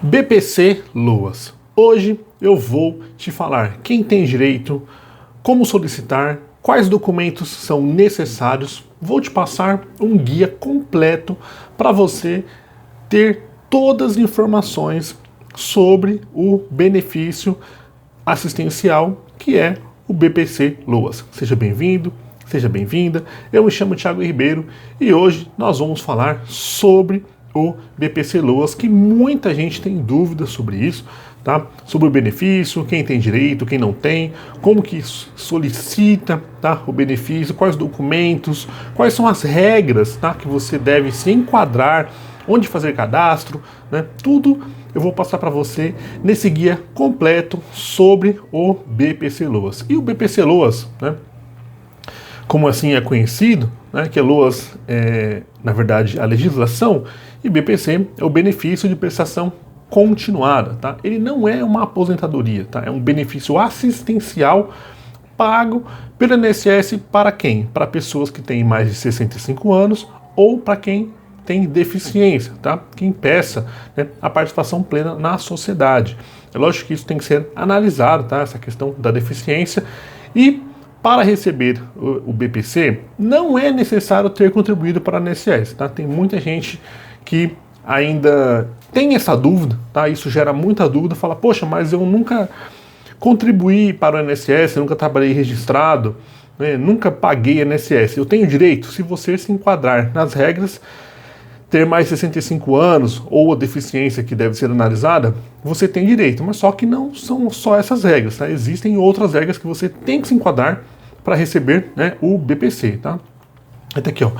BPC Loas. Hoje eu vou te falar quem tem direito, como solicitar, quais documentos são necessários. Vou te passar um guia completo para você ter todas as informações sobre o benefício assistencial que é o BPC Loas. Seja bem-vindo, seja bem-vinda. Eu me chamo Thiago Ribeiro e hoje nós vamos falar sobre o BPC Loas, que muita gente tem dúvidas sobre isso, tá? Sobre o benefício, quem tem direito, quem não tem, como que solicita, tá? O benefício, quais documentos, quais são as regras, tá? Que você deve se enquadrar, onde fazer cadastro, né? Tudo eu vou passar para você nesse guia completo sobre o BPC Loas. E o BPC Loas, né? Como assim é conhecido, né, que a Loas é, na verdade, a legislação, e BPC é o benefício de prestação continuada, tá? Ele não é uma aposentadoria, tá? É um benefício assistencial pago pelo INSS para quem? Para pessoas que têm mais de 65 anos ou para quem tem deficiência, tá? Quem peça, né, a participação plena na sociedade. É lógico que isso tem que ser analisado, tá? Essa questão da deficiência. E para receber o BPC, não é necessário ter contribuído para o INSS, tá? Tem muita gente que ainda tem essa dúvida, tá? Isso gera muita dúvida, fala, poxa, mas eu nunca contribuí para o INSS, eu nunca trabalhei registrado, né? Nunca paguei INSS. Eu tenho direito, se você se enquadrar nas regras, ter mais de 65 anos ou a deficiência que deve ser analisada, você tem direito, mas só que não são só essas regras, tá? Existem outras regras que você tem que se enquadrar para receber, né, o BPC, tá? Até aqui, ó.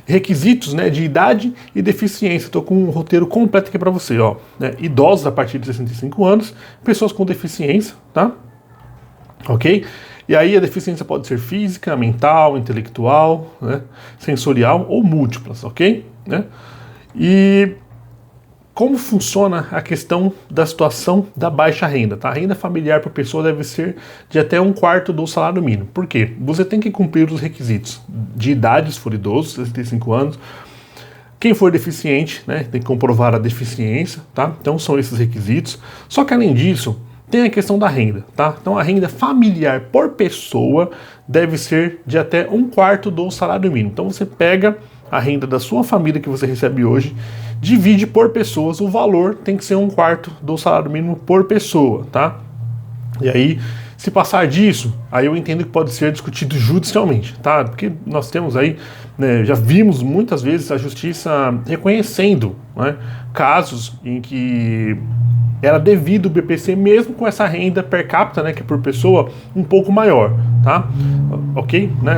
Requisitos, né, de idade e deficiência. Estou com um roteiro completo aqui para você, ó. Né? Idosos a partir de 65 anos, pessoas com deficiência, tá? Ok? E aí a deficiência pode ser física, mental, intelectual, né, sensorial ou múltiplas, ok? Né? E como funciona a questão da situação da baixa renda, tá? A renda familiar por pessoa deve ser de até 1/4 do salário mínimo. Por quê? Você tem que cumprir os requisitos de idade, se for idoso, 65 anos. Quem for deficiente, né, tem que comprovar a deficiência, tá? Então são esses requisitos. Só que além disso, tem a questão da renda, tá? Então a renda familiar por pessoa deve ser de até 1/4 do salário mínimo. Então você pega a renda da sua família que você recebe hoje, divide por pessoas, o valor tem que ser 1/4 do salário mínimo por pessoa, tá? E aí, se passar disso, aí eu entendo que pode ser discutido judicialmente, tá? Porque nós temos aí, né, já vimos muitas vezes a justiça reconhecendo, né, casos em que era devido o BPC mesmo com essa renda per capita, né, que é por pessoa, um pouco maior, tá? Ok? Né?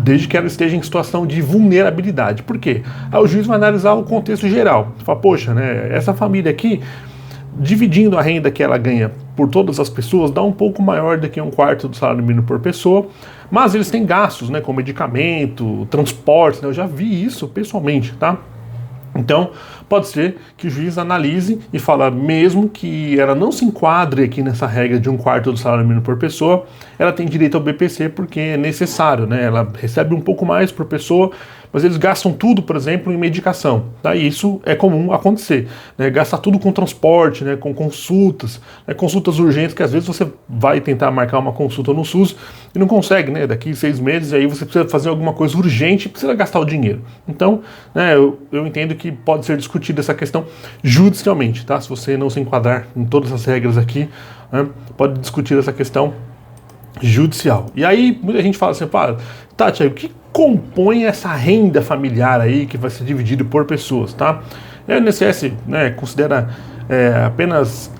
Desde que ela esteja em situação de vulnerabilidade. Por quê? Aí o juiz vai analisar o contexto geral. Fala, poxa, né, essa família aqui, dividindo a renda que ela ganha por todas as pessoas, dá um pouco maior do que 1/4 do salário mínimo por pessoa, mas eles têm gastos, né, com medicamento, transporte, né, eu já vi isso pessoalmente, tá? Então, pode ser que o juiz analise e fala, mesmo que ela não se enquadre aqui nessa regra de 1/4 do salário mínimo por pessoa, ela tem direito ao BPC porque é necessário, né? Ela recebe um pouco mais por pessoa, mas eles gastam tudo, por exemplo, em medicação, tá? E isso é comum acontecer, né? Gastar tudo com transporte, né? Com consultas, né? Consultas urgentes, que às vezes você vai tentar marcar uma consulta no SUS e não consegue, né? Daqui 6 meses, aí você precisa fazer alguma coisa urgente e precisa gastar o dinheiro. Então, né, eu entendo que pode ser discutida essa questão judicialmente, tá? Se você não se enquadrar em todas as regras aqui, né, pode discutir essa questão judicial. E aí muita gente fala assim, pá, tá, Thiago, o que compõe essa renda familiar aí que vai ser dividido por pessoas, tá? O INSS, né, considera apenas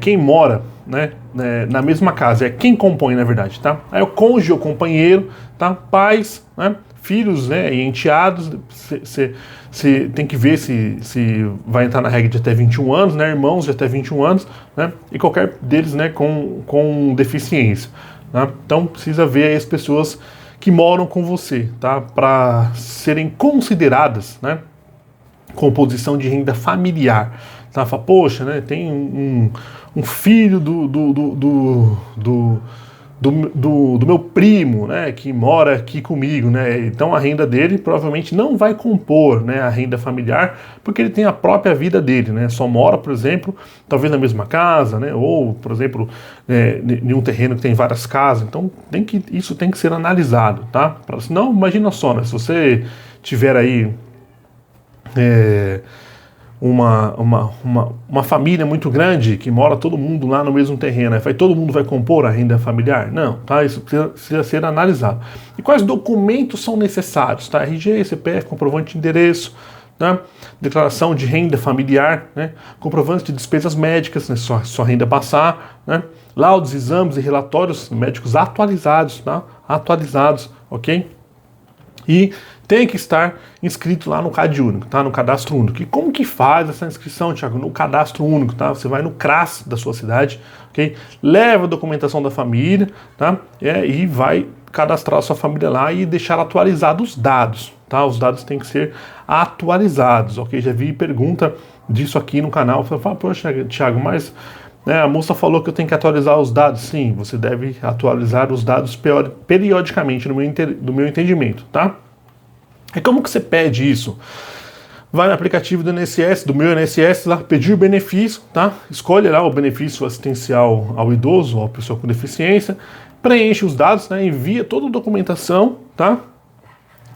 quem mora, né, na mesma casa, é quem compõe, na verdade, tá? Aí o cônjuge, o companheiro, tá? Pais, né, filhos, né, e enteados, você tem que ver se vai entrar na regra de até 21 anos, né, irmãos de até 21 anos, né, e qualquer deles, né, com deficiência, tá? Então precisa ver as pessoas que moram com você, tá, para serem consideradas, né, composição de renda familiar, tá? Poxa, né, tem um filho do meu primo, né, que mora aqui comigo, né, então a renda dele provavelmente não vai compor, né, a renda familiar, porque ele tem a própria vida dele, né, só mora, por exemplo, talvez na mesma casa, né, ou, por exemplo, em um terreno que tem várias casas, então isso tem que ser analisado, tá? Senão, imagina só, né, se você tiver aí uma família muito grande que mora todo mundo lá no mesmo terreno, todo mundo vai compor a renda familiar? Não, tá? Isso precisa ser analisado. E quais documentos são necessários? Tá? RG, CPF, comprovante de endereço, tá? Declaração de renda familiar, né? Comprovante de despesas médicas, né? Sua renda passar, né? Laudos, exames e relatórios médicos atualizados, tá? Atualizados, ok? E tem que estar inscrito lá no CAD único, tá? No cadastro único. E como que faz essa inscrição, Thiago? No cadastro único, tá? Você vai no CRAS da sua cidade, ok? Leva a documentação da família, tá? E vai cadastrar a sua família lá e deixar atualizados os dados, tá? Os dados têm que ser atualizados, ok? Já vi pergunta disso aqui no canal. Você fala, poxa, Thiago, mas a moça falou que eu tenho que atualizar os dados. Sim, você deve atualizar os dados periodicamente, no meu entendimento, tá? E como que você pede isso? Vai no aplicativo do INSS, do meu INSS, lá, pedir o benefício, tá? Escolhe lá o benefício assistencial ao idoso ou à pessoa com deficiência, preenche os dados, né? Envia toda a documentação, tá?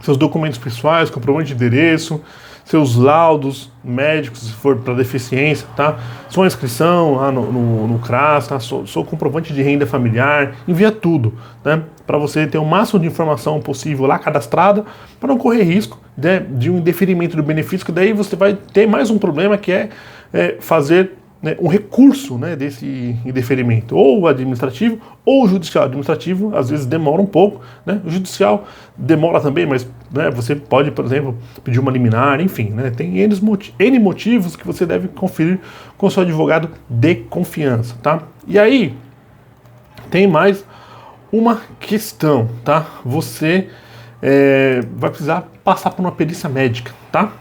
Seus documentos pessoais, comprovante de endereço, seus laudos médicos, se for para deficiência, tá? Sua inscrição lá no CRAS, tá? Seu comprovante de renda familiar, envia tudo, né? Para você ter o máximo de informação possível lá cadastrada, para não correr risco, né, de um indeferimento do benefício, que daí você vai ter mais um problema, que é fazer, né, um recurso, né, desse indeferimento, ou administrativo ou judicial. Administrativo às vezes demora um pouco, né? O judicial demora também, mas, né, você pode, por exemplo, pedir uma liminar, enfim, né? Tem N motivos que você deve conferir com seu advogado de confiança, tá? E aí tem mais uma questão, tá? Você vai precisar passar por uma perícia médica, tá?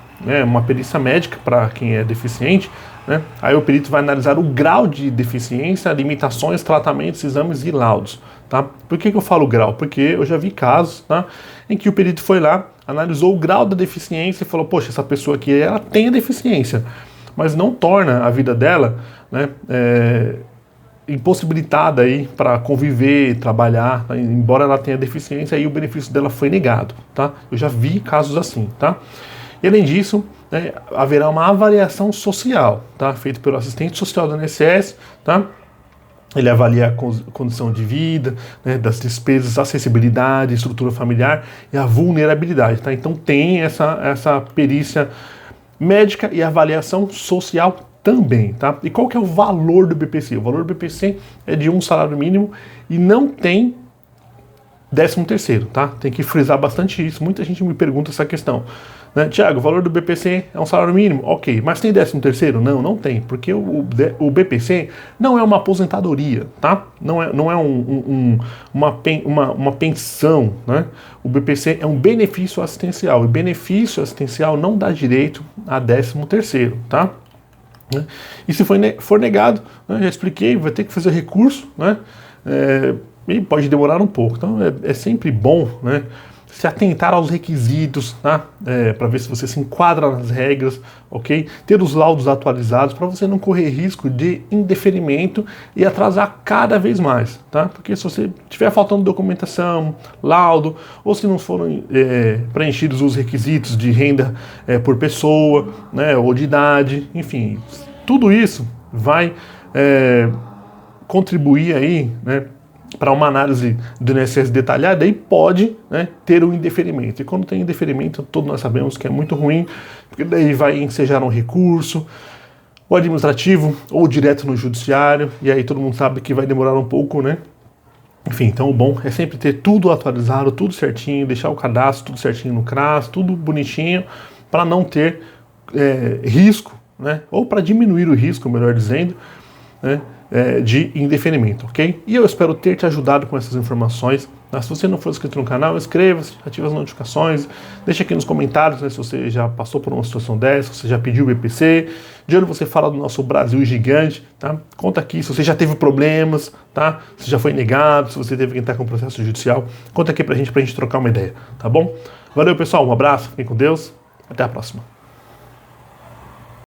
Uma perícia médica para quem é deficiente, né? Aí o perito vai analisar o grau de deficiência, limitações, tratamentos, exames e laudos, tá? Por que eu falo grau? Porque eu já vi casos, tá, em que o perito foi lá, analisou o grau da deficiência e falou, poxa, essa pessoa aqui, ela tem a deficiência, mas não torna a vida dela, né, impossibilitada aí para conviver, trabalhar, tá? Embora ela tenha deficiência, aí o benefício dela foi negado, tá? Eu já vi casos assim, tá? E além disso, né, haverá uma avaliação social, tá? Feita pelo assistente social do INSS, tá? Ele avalia a condição de vida, né, das despesas, acessibilidade, estrutura familiar e a vulnerabilidade, tá? Então tem essa perícia médica e avaliação social também, tá? E qual que é o valor do BPC? O valor do BPC é de um salário mínimo e não tem 13º, tá? Tem que frisar bastante isso. Muita gente me pergunta essa questão, né? Tiago, o valor do BPC é um salário mínimo? Ok, mas tem 13º? Não, não tem, porque o BPC não é uma aposentadoria, tá? Não é uma pensão, né? O BPC é um benefício assistencial, e benefício assistencial não dá direito a 13º, tá? E se for negado, né, já expliquei, vai ter que fazer recurso, né? E pode demorar um pouco. Então é sempre bom, né, se atentar aos requisitos, tá? Para ver se você se enquadra nas regras, ok? Ter os laudos atualizados para você não correr risco de indeferimento e atrasar cada vez mais, tá? Porque se você tiver faltando documentação, laudo, ou se não foram preenchidos os requisitos de renda por pessoa, né, ou de idade, enfim, tudo isso vai contribuir aí, né, para uma análise do INSS detalhada, e pode, né, ter um indeferimento. E quando tem indeferimento, todos nós sabemos que é muito ruim, porque daí vai ensejar um recurso, o administrativo ou direto no judiciário, e aí todo mundo sabe que vai demorar um pouco, né? Enfim, então o bom é sempre ter tudo atualizado, tudo certinho, deixar o cadastro tudo certinho no CRAS, tudo bonitinho, para não ter risco, né? Ou para diminuir o risco, melhor dizendo, né? de indeferimento, ok? E eu espero ter te ajudado com essas informações. Se você não for inscrito no canal, inscreva-se, ative as notificações, deixa aqui nos comentários, né, se você já passou por uma situação dessa, se você já pediu o BPC, de onde você fala do nosso Brasil gigante, tá? Conta aqui, se você já teve problemas, tá? Se já foi negado, se você teve que entrar com um processo judicial, conta aqui pra gente trocar uma ideia, tá bom? Valeu, pessoal, um abraço, fiquem com Deus, até a próxima.